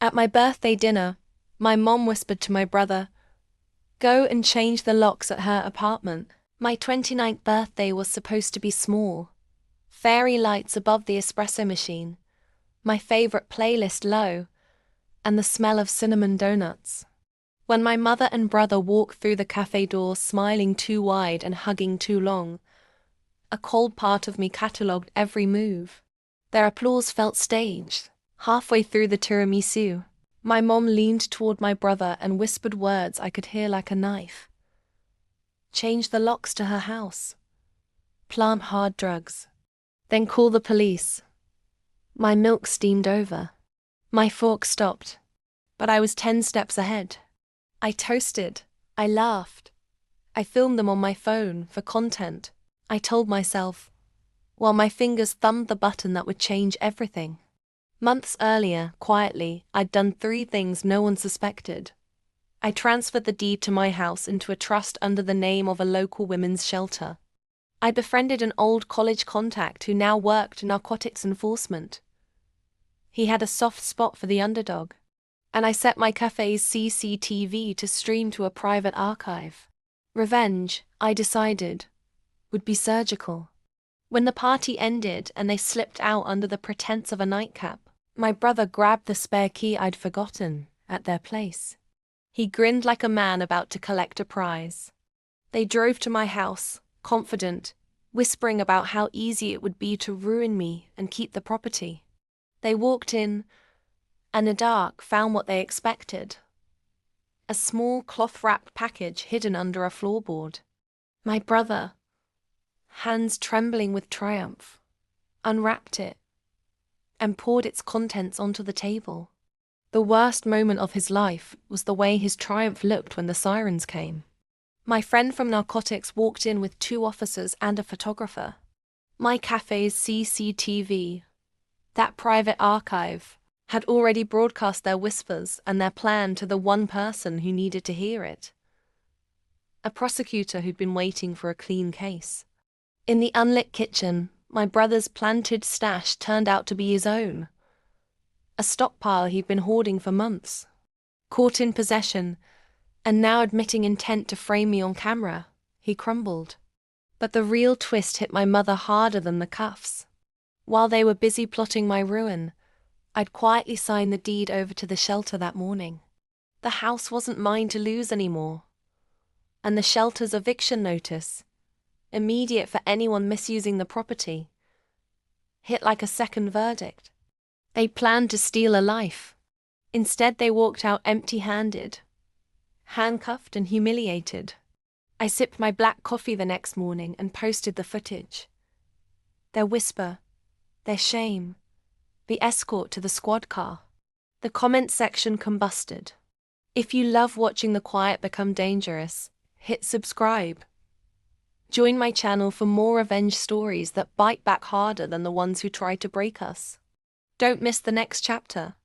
At my birthday dinner, my mom whispered to my brother, "Go and change the locks at her apartment." My 29th birthday was supposed to be small. Fairy lights above the espresso machine, my favorite playlist low, and the smell of cinnamon donuts. When my mother and brother walked through the cafe doors smiling too wide and hugging too long, a cold part of me catalogued every move. Their applause felt staged. Halfway through the tiramisu, my mom leaned toward my brother and whispered words I could hear like a knife. Change the locks to her house. Plant hard drugs. Then call the police. My milk steamed over. My fork stopped. But I was 10 steps ahead. I toasted. I laughed. I filmed them on my phone for content. I told myself, while my fingers thumbed the button that would change everything. Months earlier, quietly, I'd done 3 things no one suspected. I transferred the deed to my house into a trust under the name of a local women's shelter. I befriended an old college contact who now worked in narcotics enforcement. He had a soft spot for the underdog. And I set my cafe's CCTV to stream to a private archive. Revenge, I decided, would be surgical. When the party ended and they slipped out under the pretense of a nightcap, my brother grabbed the spare key I'd forgotten at their place. He grinned like a man about to collect a prize. They drove to my house, confident, whispering about how easy it would be to ruin me and keep the property. They walked in, and the dark found what they expected. A small cloth-wrapped package hidden under a floorboard. My brother, hands trembling with triumph, unwrapped it and poured its contents onto the table. The worst moment of his life was the way his triumph looked when the sirens came. My friend from narcotics walked in with 2 officers and a photographer. My cafe's CCTV, that private archive, had already broadcast their whispers and their plan to the one person who needed to hear it. A prosecutor who'd been waiting for a clean case. In the unlit kitchen, my brother's planted stash turned out to be his own. A stockpile he'd been hoarding for months. Caught in possession, and now admitting intent to frame me on camera, he crumbled. But the real twist hit my mother harder than the cuffs. While they were busy plotting my ruin, I'd quietly signed the deed over to the shelter that morning. The house wasn't mine to lose anymore. And the shelter's eviction notice, immediate for anyone misusing the property, hit like a second verdict. They planned to steal a life. Instead, they walked out empty-handed, handcuffed and humiliated. I sipped my black coffee the next morning and posted the footage. Their whisper, their shame, the escort to the squad car. The comment section combusted. If you love watching the quiet become dangerous, hit subscribe. Join my channel for more revenge stories that bite back harder than the ones who try to break us. Don't miss the next chapter.